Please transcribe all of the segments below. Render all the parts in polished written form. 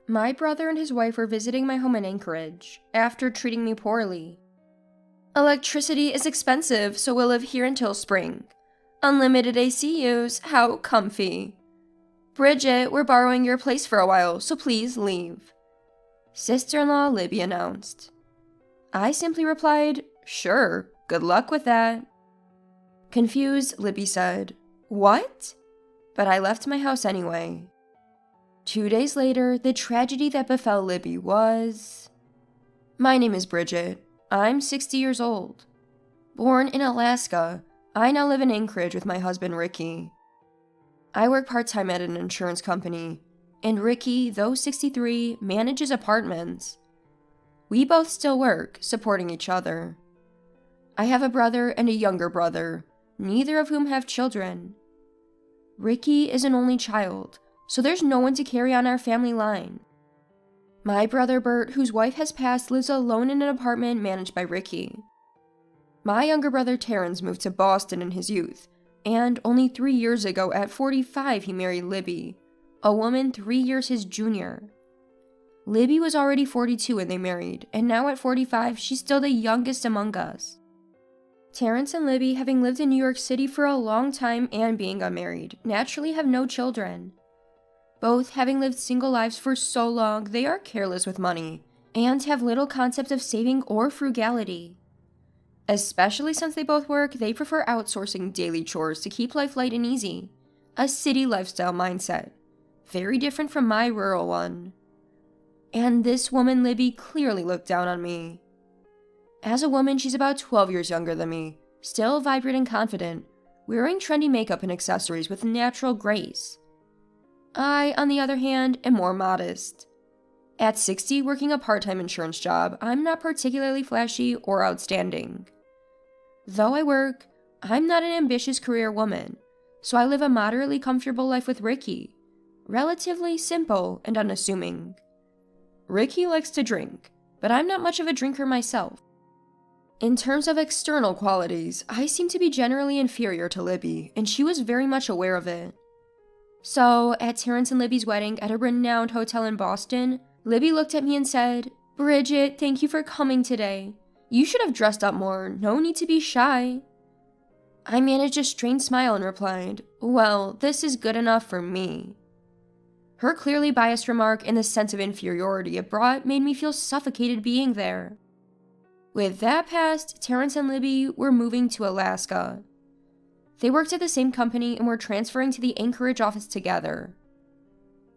My brother and his wife were visiting my home in Anchorage, after treating me poorly. Electricity is expensive, so we'll live here until spring. Unlimited AC use, how comfy. Bridget, we're borrowing your place for a while, so please leave. Sister-in-law Libby announced. I simply replied, sure, good luck with that. Confused, Libby said, what? But I left my house anyway. 2 days later, the tragedy that befell Libby was... My name is Bridget. I'm 60 years old. Born in Alaska, I now live in Anchorage with my husband Ricky. I work part-time at an insurance company, and Ricky, though 63, manages apartments. We both still work, supporting each other. I have a brother and a younger brother, neither of whom have children. Ricky is an only child, so there's no one to carry on our family line. My brother Bert, whose wife has passed, lives alone in an apartment managed by Ricky. My younger brother Terrence moved to Boston in his youth, and only 3 years ago, at 45, he married Libby, a woman 3 years his junior. Libby was already 42 when they married, and now at 45, she's still the youngest among us. Terrence and Libby, having lived in New York City for a long time and being unmarried, naturally have no children. Both having lived single lives for so long, they are careless with money, and have little concept of saving or frugality. Especially since they both work, they prefer outsourcing daily chores to keep life light and easy. A city lifestyle mindset. Very different from my rural one. And this woman, Libby, clearly looked down on me. As a woman, she's about 12 years younger than me, still vibrant and confident, wearing trendy makeup and accessories with natural grace. I, on the other hand, am more modest. At 60, working a part-time insurance job, I'm not particularly flashy or outstanding. Though I work, I'm not an ambitious career woman, so I live a moderately comfortable life with Ricky, relatively simple and unassuming. Ricky likes to drink, but I'm not much of a drinker myself. In terms of external qualities, I seem to be generally inferior to Libby, and she was very much aware of it. So, at Terrence and Libby's wedding at a renowned hotel in Boston, Libby looked at me and said, "Bridget, thank you for coming today. You should have dressed up more, no need to be shy." I managed a strained smile and replied, "Well, this is good enough for me." Her clearly biased remark and the sense of inferiority it brought made me feel suffocated being there. With that past, Terrence and Libby were moving to Alaska. They worked at the same company and were transferring to the Anchorage office together.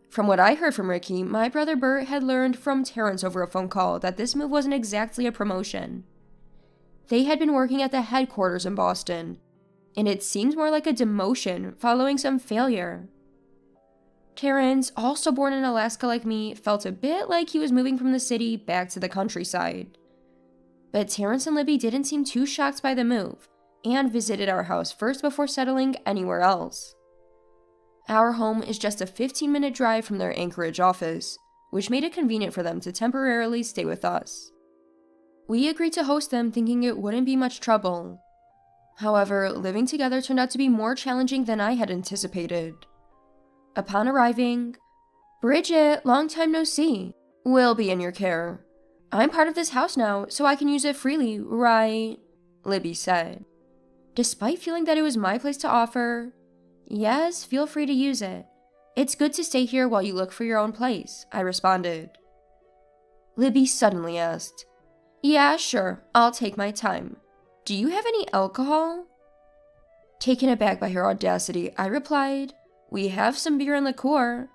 From what I heard from Ricky, my brother Bert had learned from Terrence over a phone call that this move wasn't exactly a promotion. They had been working at the headquarters in Boston, and it seemed more like a demotion following some failure. Terrence, also born in Alaska like me, felt a bit like he was moving from the city back to the countryside. But Terrence and Libby didn't seem too shocked by the move, and visited our house first before settling anywhere else. Our home is just a 15-minute drive from their Anchorage office, which made it convenient for them to temporarily stay with us. We agreed to host them thinking it wouldn't be much trouble. However, living together turned out to be more challenging than I had anticipated. Upon arriving, "Bridget, long time no see. We'll be in your care. I'm part of this house now, so I can use it freely, right?" Libby said. Despite feeling that it was my place to offer, "Yes, feel free to use it. It's good to stay here while you look for your own place," I responded. Libby suddenly asked, "Yeah, sure, I'll take my time. Do you have any alcohol?" Taken aback by her audacity, I replied, "We have some beer and liqueur."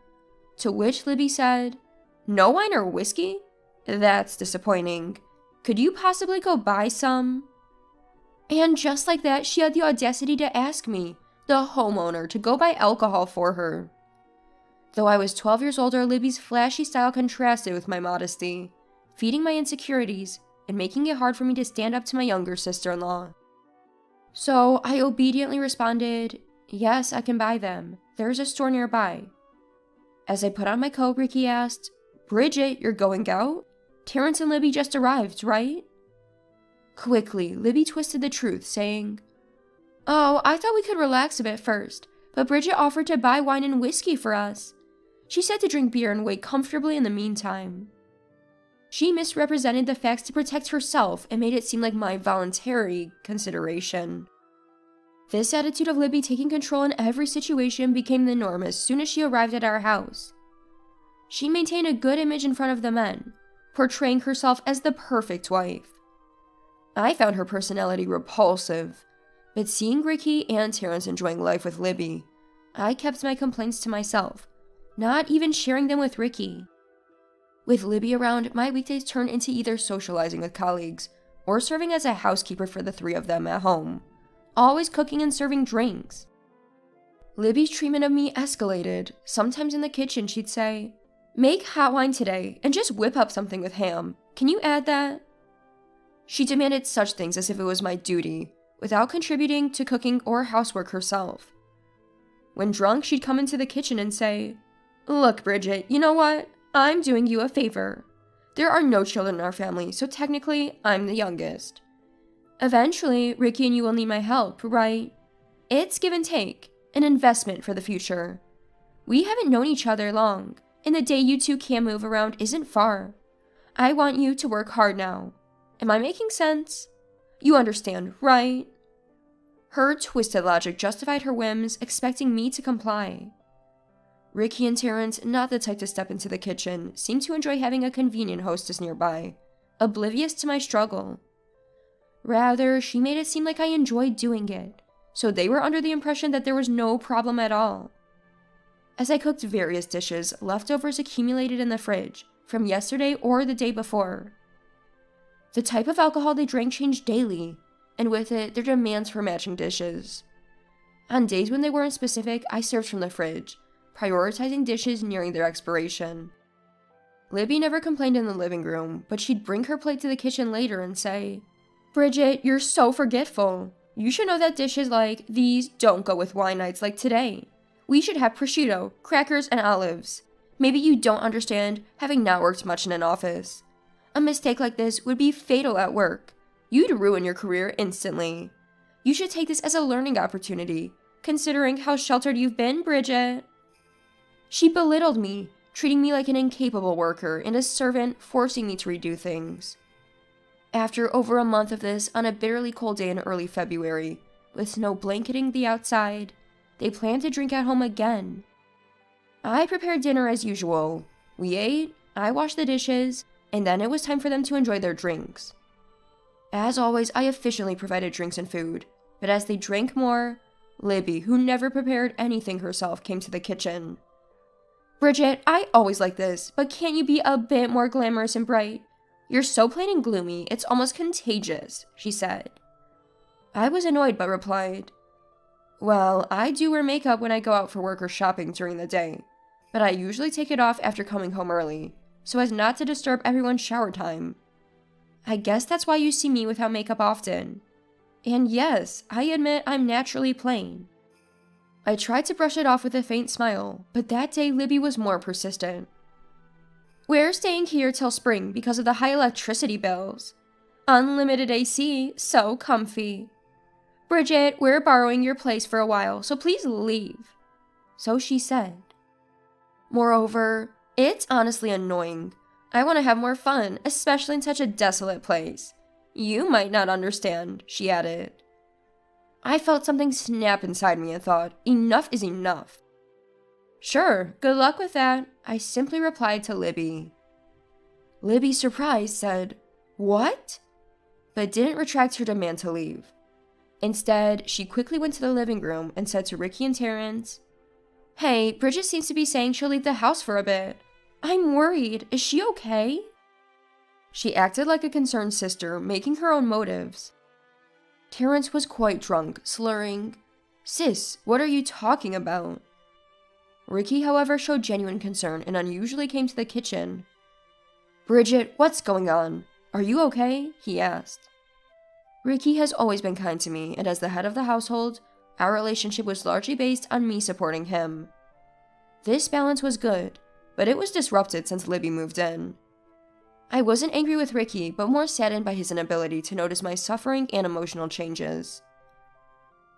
To which Libby said, "No wine or whiskey? That's disappointing. Could you possibly go buy some?" And just like that, she had the audacity to ask me, the homeowner, to go buy alcohol for her. Though I was 12 years older, Libby's flashy style contrasted with my modesty, feeding my insecurities and making it hard for me to stand up to my younger sister-in-law. So I obediently responded, "Yes, I can buy them. There's a store nearby." As I put on my coat, Ricky asked, "Bridget, you're going out? Terrence and Libby just arrived, right?" Quickly, Libby twisted the truth, saying, "Oh, I thought we could relax a bit first, but Bridget offered to buy wine and whiskey for us. She said to drink beer and wait comfortably in the meantime. She misrepresented the facts to protect herself and made it seem like my voluntary consideration. This attitude of Libby taking control in every situation became the norm as soon as she arrived at our house. She maintained a good image in front of the men, portraying herself as the perfect wife. I found her personality repulsive, but seeing Ricky and Terrence enjoying life with Libby, I kept my complaints to myself, not even sharing them with Ricky. With Libby around, my weekdays turned into either socializing with colleagues or serving as a housekeeper for the three of them at home, always cooking and serving drinks. Libby's treatment of me escalated. Sometimes in the kitchen she'd say, "Make hot wine today and just whip up something with ham. Can you add that?" She demanded such things as if it was my duty, without contributing to cooking or housework herself. When drunk, she'd come into the kitchen and say, "Look, Bridget, you know what? I'm doing you a favor. There are no children in our family, so technically, I'm the youngest. Eventually, Ricky and you will need my help, right? It's give and take, an investment for the future. We haven't known each other long, and the day you two can move around isn't far. I want you to work hard now. Am I making sense? You understand, right?" Her twisted logic justified her whims, expecting me to comply. Ricky and Terrence, not the type to step into the kitchen, seemed to enjoy having a convenient hostess nearby, oblivious to my struggle. Rather, she made it seem like I enjoyed doing it, so they were under the impression that there was no problem at all. As I cooked various dishes, leftovers accumulated in the fridge from yesterday or the day before. The type of alcohol they drank changed daily, and with it, their demands for matching dishes. On days when they weren't specific, I served from the fridge, prioritizing dishes nearing their expiration. Libby never complained in the living room, but she'd bring her plate to the kitchen later and say, "Bridget, you're so forgetful. You should know that dishes like these don't go with wine nights like today. We should have prosciutto, crackers, and olives. Maybe you don't understand, having not worked much in an office. A mistake like this would be fatal at work. You'd ruin your career instantly. You should take this as a learning opportunity, considering how sheltered you've been, Bridget." She belittled me, treating me like an incapable worker and a servant, forcing me to redo things. After over a month of this, on a bitterly cold day in early February, with snow blanketing the outside, they planned to drink at home again. I prepared dinner as usual. We ate, I washed the dishes, and then it was time for them to enjoy their drinks. As always, I efficiently provided drinks and food, but as they drank more, Libby, who never prepared anything herself, came to the kitchen. "Bridget, I always like this, but can't you be a bit more glamorous and bright? You're so plain and gloomy, it's almost contagious," she said. I was annoyed but replied, "Well, I do wear makeup when I go out for work or shopping during the day, but I usually take it off after coming home early, so as not to disturb everyone's shower time. I guess that's why you see me without makeup often. And yes, I admit I'm naturally plain." I tried to brush it off with a faint smile, but that day Libby was more persistent. "We're staying here till spring because of the high electricity bills. Unlimited AC, so comfy. Bridget, we're borrowing your place for a while, so please leave." So she said. Moreover, it's honestly annoying. I want to have more fun, especially in such a desolate place. You might not understand, she added. I felt something snap inside me and thought, enough is enough. "Sure, good luck with that," I simply replied to Libby. Libby, surprised, said, "What?" but didn't retract her demand to leave. Instead, she quickly went to the living room and said to Ricky and Terrence, "Hey, Bridget seems to be saying she'll leave the house for a bit. I'm worried. Is she okay?" She acted like a concerned sister, making her own motives. Terrence was quite drunk, slurring, "Sis, what are you talking about?" Ricky, however, showed genuine concern and unusually came to the kitchen. "Bridget, what's going on? Are you okay?" he asked. Ricky has always been kind to me, and as the head of the household, our relationship was largely based on me supporting him. This balance was good, but it was disrupted since Libby moved in. I wasn't angry with Ricky, but more saddened by his inability to notice my suffering and emotional changes.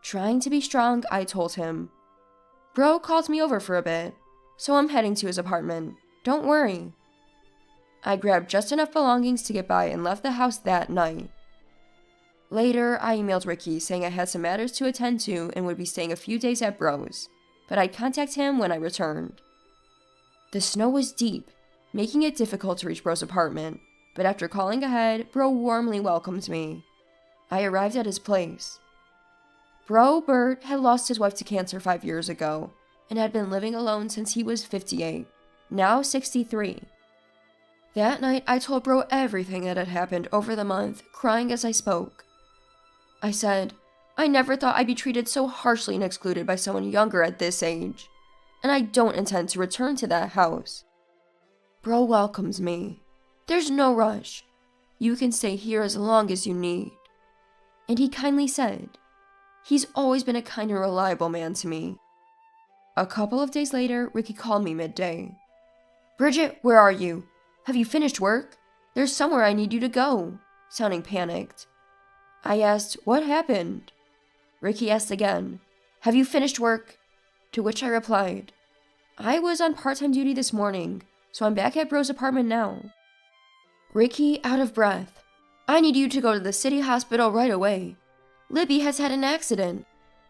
Trying to be strong, I told him, "Bro called me over for a bit. so I'm heading to his apartment. Don't worry. I grabbed just enough belongings to get by and left the house that night. Later, I emailed Ricky saying I had some matters to attend to and would be staying a few days at Bro's, but I'd contact him when I returned. The snow was deep, making it difficult to reach Bro's apartment, but after calling ahead, Bro warmly welcomed me. I arrived at his place. Bro Bert had lost his wife to cancer 5 years ago and had been living alone since he was 58, now 63. That night, I told Bro everything that had happened over the month, crying as I spoke. I said, I never thought I'd be treated so harshly and excluded by someone younger at this age, and I don't intend to return to that house. Bro welcomes me. There's no rush. You can stay here as long as you need. And he kindly said, he's always been a kind and reliable man to me. A couple of days later, Ricky called me midday. Bridget, where are you? Have you finished work? There's somewhere I need you to go, sounding panicked. I asked, what happened? Ricky asked again, have you finished work? To which I replied, I was on part-time duty this morning, so I'm back at Bro's apartment now. Ricky, out of breath, I need you to go to the city hospital right away. Libby has had an accident.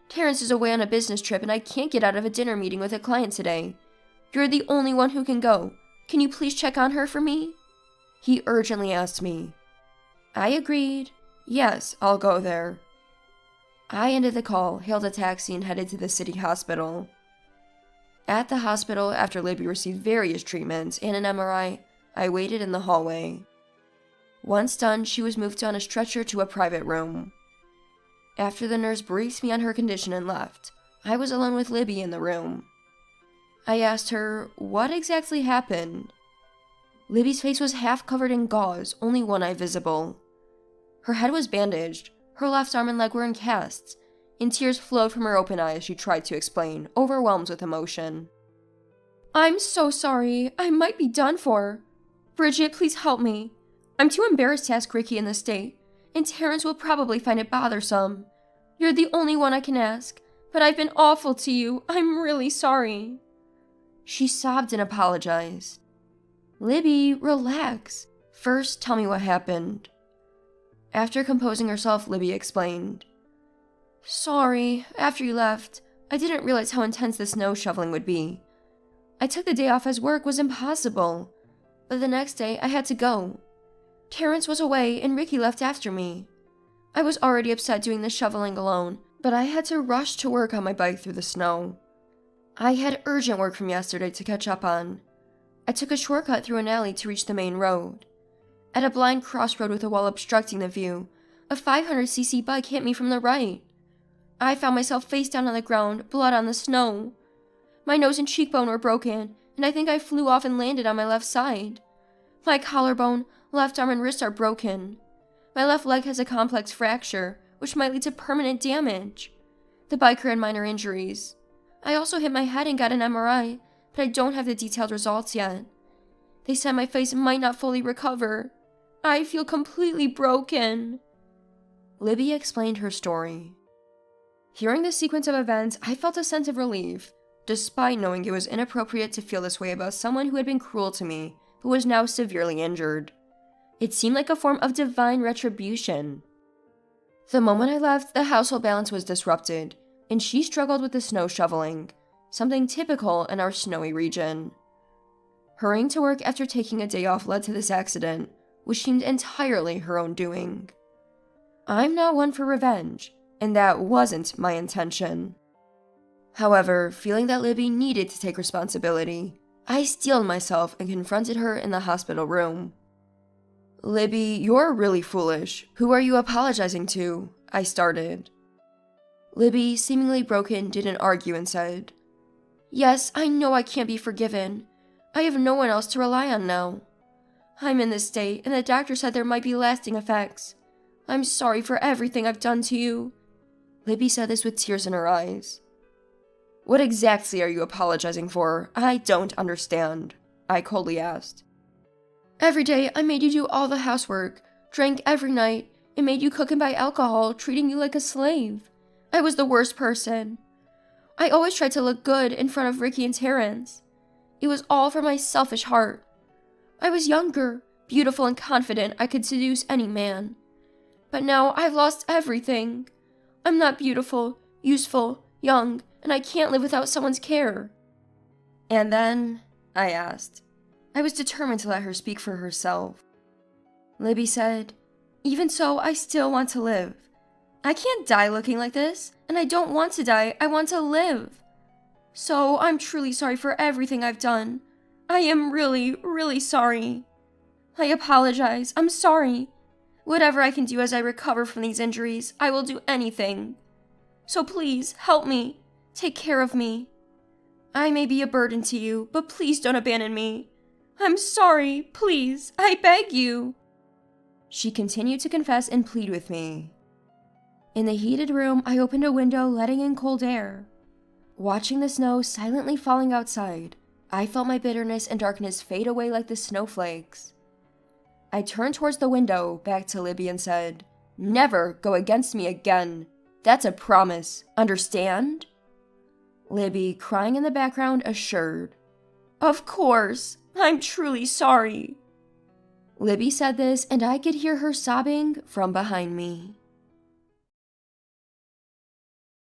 Terrence is away on a business trip and I can't get out of a dinner meeting with a client today. You're the only one who can go. Can you please check on her for me? He urgently asked me. I agreed. Yes, I'll go there. I ended the call, hailed a taxi, and headed to the city hospital. At the hospital, after Libby received various treatments and an MRI, I waited in the hallway. Once done, she was moved on a stretcher to a private room. After the nurse briefed me on her condition and left, I was alone with Libby in the room. I asked her, what exactly happened? Libby's face was half covered in gauze, only one eye visible. Her head was bandaged, her left arm and leg were in casts, and tears flowed from her open eye as she tried to explain, overwhelmed with emotion. I'm so sorry. I might be done for. Bridget, please help me. I'm too embarrassed to ask Ricky in this state, and Terrence will probably find it bothersome. You're the only one I can ask, but I've been awful to you. I'm really sorry. She sobbed and apologized. Libby, relax. First, tell me what happened. After composing herself, Libby explained. Sorry, after you left, I didn't realize how intense the snow shoveling would be. I took the day off as work was impossible, but the next day I had to go. Terrence was away and Ricky left after me. I was already upset doing the shoveling alone, but I had to rush to work on my bike through the snow. I had urgent work from yesterday to catch up on. I took a shortcut through an alley to reach the main road. At a blind crossroad with a wall obstructing the view, a 500cc bike hit me from the right. I found myself face down on the ground, blood on the snow. My nose and cheekbone were broken, and I think I flew off and landed on my left side. My collarbone, left arm, and wrist are broken. My left leg has a complex fracture, which might lead to permanent damage. The biker had minor injuries. I also hit my head and got an MRI, but I don't have the detailed results yet. They said my face might not fully recover. I feel completely broken. Libby explained her story. Hearing this sequence of events, I felt a sense of relief, despite knowing it was inappropriate to feel this way about someone who had been cruel to me, but was now severely injured. It seemed like a form of divine retribution. The moment I left, the household balance was disrupted, and she struggled with the snow shoveling, something typical in our snowy region. Hurrying to work after taking a day off led to this accident, which seemed entirely her own doing. I'm not one for revenge, and that wasn't my intention. However, feeling that Libby needed to take responsibility, I steeled myself and confronted her in the hospital room. Libby, you're really foolish. Who are you apologizing to? I started. Libby, seemingly broken, didn't argue and said, Yes, I know I can't be forgiven. I have no one else to rely on now. I'm in this state, and the doctor said there might be lasting effects. I'm sorry for everything I've done to you. Libby said this with tears in her eyes. What exactly are you apologizing for? I don't understand, I coldly asked. Every day, I made you do all the housework, drank every night, and made you cook and buy alcohol, treating you like a slave. I was the worst person. I always tried to look good in front of Ricky and Terrence. It was all for my selfish heart. I was younger, beautiful and confident I could seduce any man. But now I've lost everything. I'm not beautiful, useful, young, and I can't live without someone's care." "And then?" I asked. I was determined to let her speak for herself. Libby said, "Even so, I still want to live. I can't die looking like this, and I don't want to die, I want to live. So I'm truly sorry for everything I've done. I am really, really sorry. I apologize, I'm sorry. Whatever I can do as I recover from these injuries, I will do anything. So please, help me, take care of me. I may be a burden to you, but please don't abandon me. I'm sorry, please, I beg you." She continued to confess and plead with me. In the heated room, I opened a window, letting in cold air. Watching the snow silently falling outside, I felt my bitterness and darkness fade away like the snowflakes. I turned towards the window, back to Libby, and said, "Never go against me again. That's a promise, understand?" Libby, crying in the background, assured, "Of course, I'm truly sorry." Libby said this, and I could hear her sobbing from behind me.